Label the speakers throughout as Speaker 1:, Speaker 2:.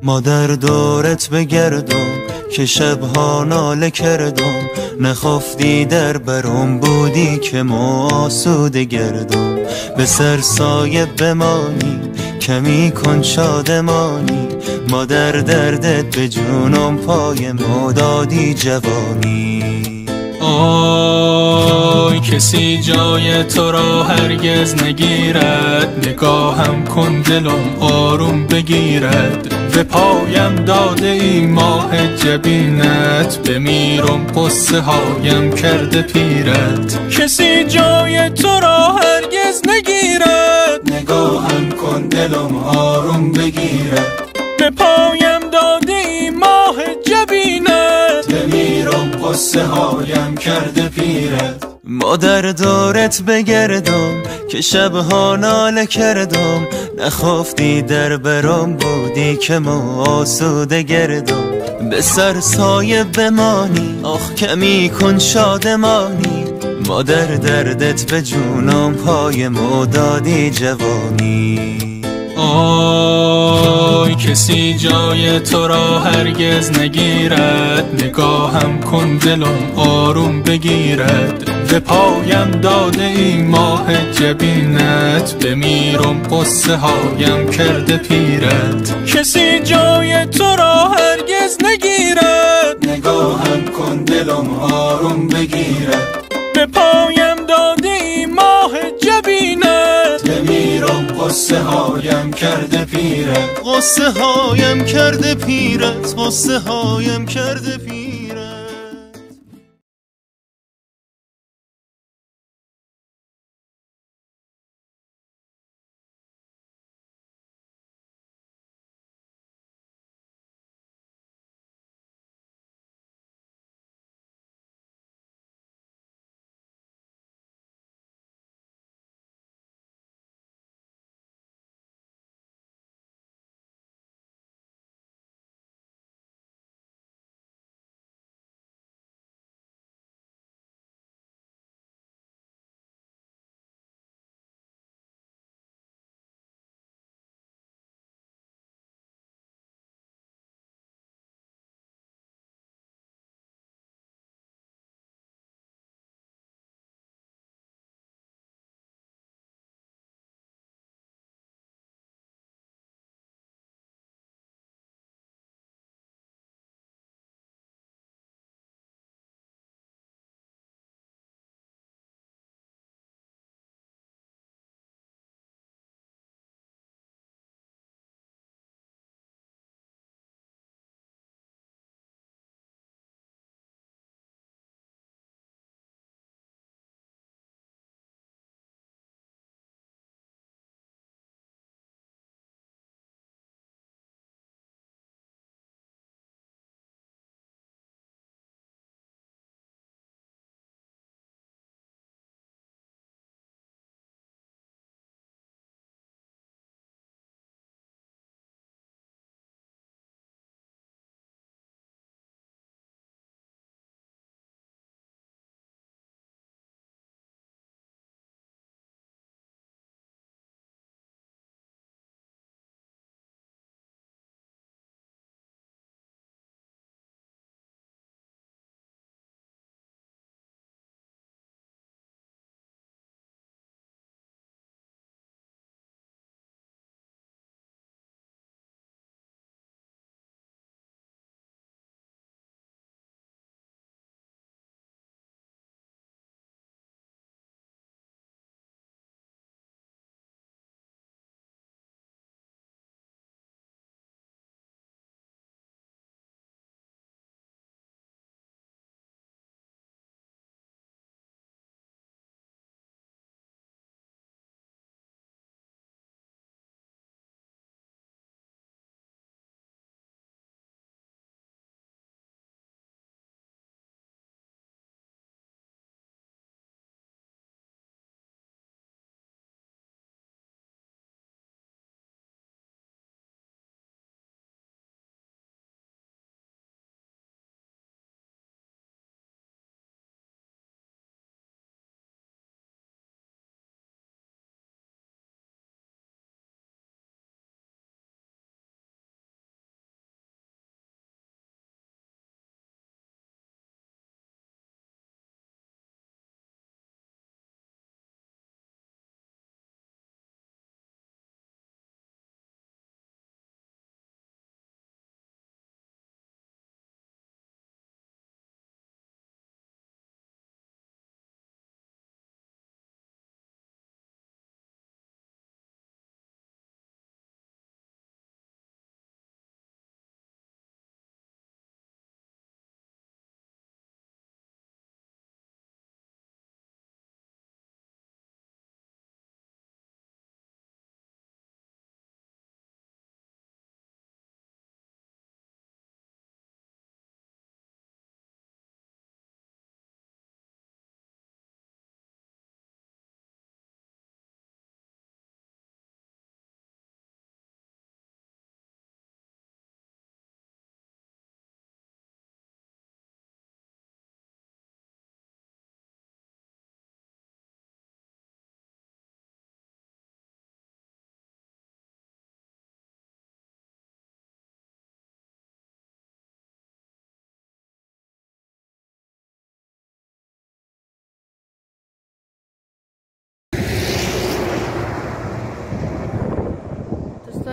Speaker 1: ما در دورت بگردم که شبها ناله کردم، نخفتی در برم بودی که ما آسوده گردم. به سر سایه بمانی کمی کن شادمانی، ما در دردت به جونم پای ما دادی جوانی.
Speaker 2: آی کسی جای تو را هرگز نگیرد، نگاهم کن دلم آروم بگیرد. به پایم داده ای ماه جبینت، بمیرم قصه هایم کرده پیرت. کسی جای تو را هرگز نگیرد،
Speaker 1: نگاهم کن دلم آروم بگیرد.
Speaker 2: به پایم داده ای ماه جبینت،
Speaker 1: بمیرم قصه هایم کرده پیرت. ما در دورت بگردم که شبها ناله کردم، نخفتی در برم بودی که ما آسوده گردم. به سر سایه بمانی آخ کمی کن شادمانی، ما در دردت به جونم پای ما دادی جوانی.
Speaker 2: آی کسی جای تو را هرگز نگیرد، نگاهم کن دلم آروم بگیرد. به پایم داده ای ماه جبینت، بمیرم قصه هایم کرده پیرت. کسی جای تو را هرگز نگیرد،
Speaker 1: نگاهم کن دلم آروم بگیرد.
Speaker 2: به پایم داده ای ماه جبینت،
Speaker 1: بمیرم قصه هایم کرده پیرت. قصه هایم کرده پیرت. قصه هایم کرده پیرت.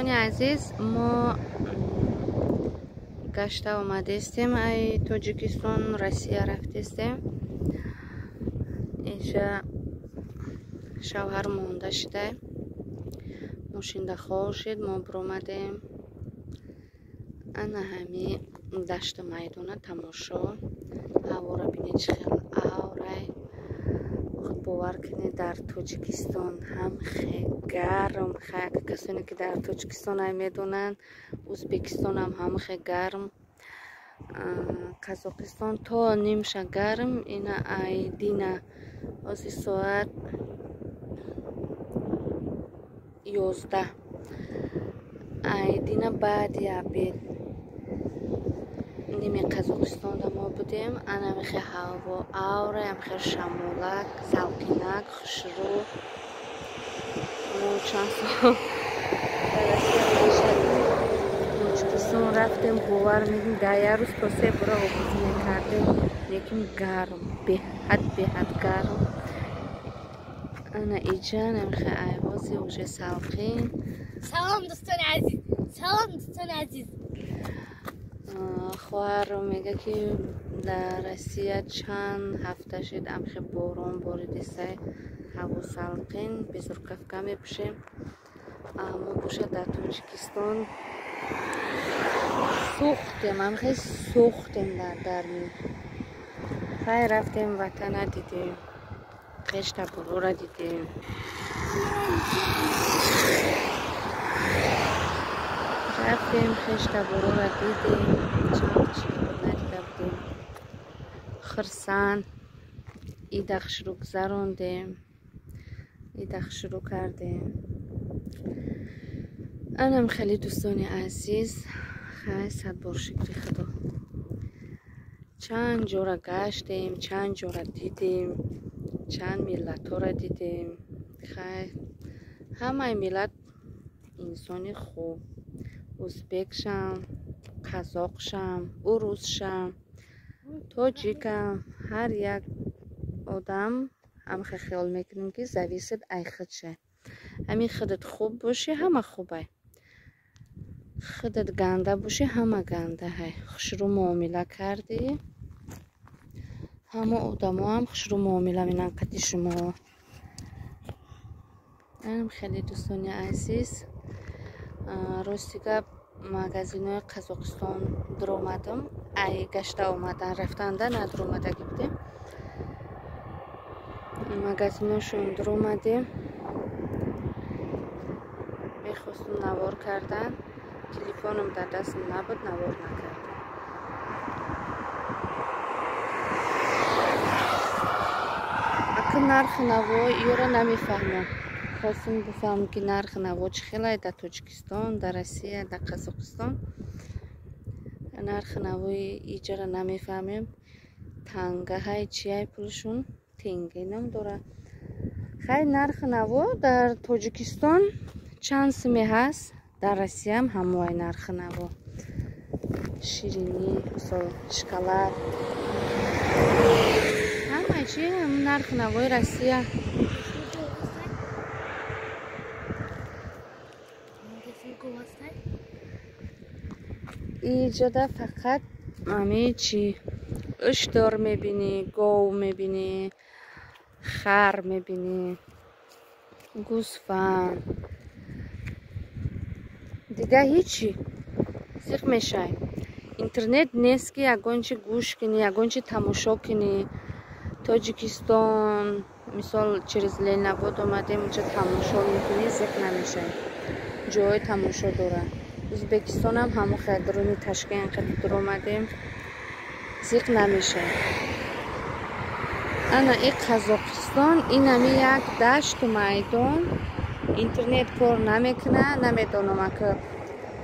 Speaker 3: دوستانی عزیز، ما گشته آمده استیم ای تاجیکستان روسیه رفته استیم. اینجا شوهر مونده شده، ماشین خواه شد، ما برامدیم انا همی دشت میدونه تماشا هوا را بینید چخیل آوره. خود باور کنید در تاجیکستان هم خیلی گرم، خیلی کسانی که در تاجیکستان های میدونن، ازبکستان هم خیلی گرم، قزاقستان تا نیمشه گرم. اینا ای دینه از ساعت 11 ای دینه بعد عبید نیمه قزاقستان دا ما بودیم. انا میخی هوا آوره، هم خیلی شمولک، سلقینک، خوشرو. ما چند سال تاجیکستان رفتیم، باور میدیم ده روز تا 3 بار آبازی میکردیم، لیکن گرم، به حد گرم. انا ایجا نمیخی ایوازی اوجه سلقین.
Speaker 4: سلام دوستان عزیز، سلام دوستان عزیز.
Speaker 3: خواهر رو میگه که در روسیه چند هفته شد امخی باران باریده سه هوا سلقین بزرگ کفکه میپوشیم. اما باشه در تاجیکستان سوختیم، امخی سوختیم در درمی. خیلی رفتیم وطن دیدیم، خشت برو را دیدیم. رفتیم خشت برو را دیدیم، چند تشکیل ندیده بودیم. خرسان ایدخ شروع گذراندیم، ایدخ شروع کردیم. انم خیلی دوستانی عزیز، خیلی صد بار شکر خدا. چند جا را گشتیم، چند جا را دیدیم، چند ملت ها را دیدیم. خیلی همه ملت انسانی خوب، ازبک شم، قزاق شم، روس شم، تاجیک هم، هر یک آدم هم خیال میکنیم که زویسد ای خود شه. همین خودت خوب باشی همه خوبه، خودت گنده باشی همه گنده های. خوشرو معامله کردی، همه آدم هم خوشرو معامله مینن قدی شما. من خیلی دوستانی عزیز، راستی که مگزین های قزاقستان در آمدم، ای گشته آمدن رفتنده ندر آمدگی بودیم. مگزین هاشون در آمدیم، میخواستم نوار کردن، تلفنم در دست نبود، نوار نکردم. اکه نرخ نوار ای را نمیفهمم. خواستم بفهمم که نرخ نوار چه خیلی در تاجیکستان، در روسیه، در قزاقستان. نرخ نوار ایجا را نمیفهمیم. تنگه های چیه پولشون تنگه نمیداره. خیلی نرخ نوار در تاجیکستان چند سمی هست، در روسیه هم هموای نرخ نوار. شیرینی، شکلات، همه چی هم نرخ نوار روسیه. اینجا فقط همه چی اشتر میبینی، گاو میبینی، خر میبینی، گوسفند، دیگه هیچی. سیخ میشه. اینترنت نیست که یگانچه گوش کنی، یگانچه تماشا کنی. تاجیکستان مثال چرز لیل نبود آمدیم اونجا تماشا میکنی، سیخ نمیشه. جای تماشا داره. ازبکستان هم همون خیلی درونی تشکیل در آمدیم، سیخ نمیشه. انا این قزاقستان این همی یک دشت و میدان، اینترنت کار نمیکنه. نمیدانم که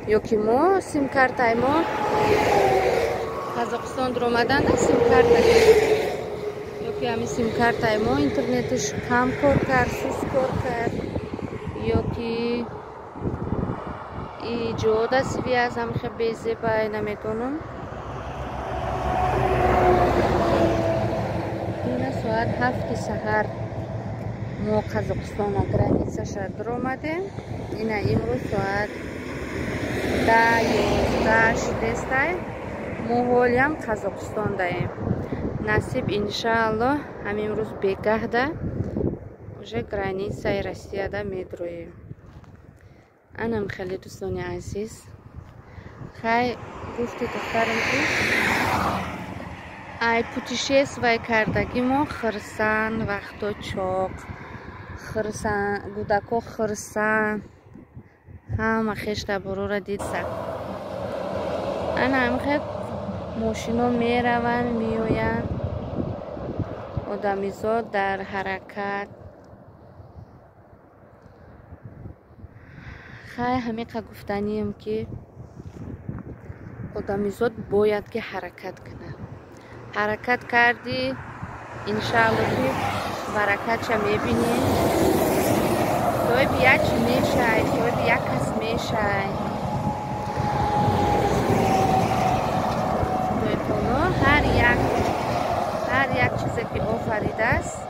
Speaker 3: یا که ما سیم کارت ما قزاقستان در آمدن نه سیم کارت یا که همین سیم کارت ما اینترنتش کم کار کرد، سوس کار کرد، یا که ایجاد است وی از هم خیلی بیزه بای نمیدونم. این ساعت 7 سحر ما قزاقستان گرانیسه شد در آمده. این امروز ساعت موهولیم قزاقستان دایم نصیب انشاءالله همین روز بگه ده уже границей Россия да медроим. Анам خیلی دوستان عزیز خیلی گفتی دخترم که ای путешествие کردگی ما خرسن وقتا چاق خرسن گودکا خرسن همه خشت برو را دید سر انا هم خیلی ماشینا می روند می آیند آدمیزاد در حرکت خیلی همیقه گفتنیم که آدمیزاد باید که حرکت کنه حرکت کردی انشاءالله که برکت چه میبینی توی بیا چی میشه توی بیا کس میشه توی طولو هر یک چیزی که آفریده است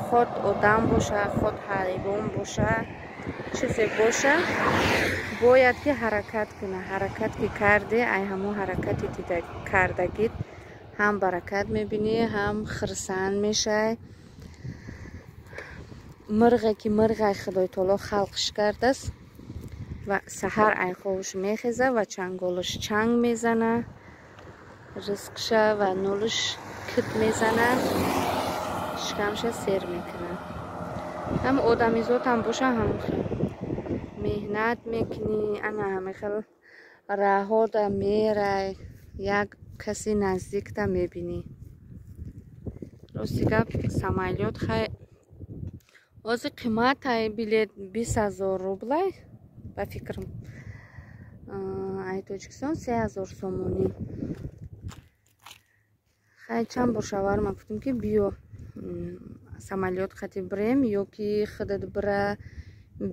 Speaker 3: خود آدم باشه خود حیوان باشه چیزی باشه باید که حرکت کنه حرکت که کرده ای همون حرکتی که کردگید هم برکت میبینی هم خرسند میشه مرغی که مرغ خدای تعالی خلقش کرده است و سحر ای خوش میخیزه و چنگالش چنگ میزنه رزقش و نولش کت میزنه شکمش سیر میکنه هم آدمیزاد هم باشه هم مهنت میکنی انا همه خیلی راه دا میره یک کسی نزدیک دا میبینی راستی گپ سمالیات خیلی از قیمت های بلیت 20,000 روبل با فکرم ای توجکستان 3,000 سومونی خیلی چند بار شوهرم گفتم که بیا سمالیات خطی بریم یا که خودت بره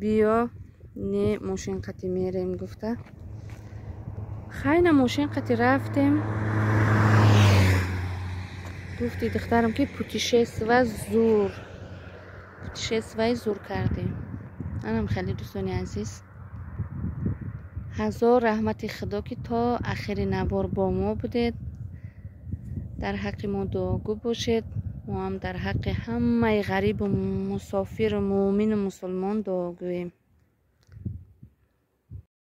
Speaker 3: بیا نه ماشین قطی میریم گفته خیلی ماشین قطی رفتیم گفتی دخترم که پوتیشستوی زور کردیم منم خیلی دوستانی عزیز هزار رحمت خدا که تا آخر نوار با ما بودید در حق ما دعاگو باشید ما هم در حق همه غریب و مسافر و مؤمن و مسلمان دعاگوییم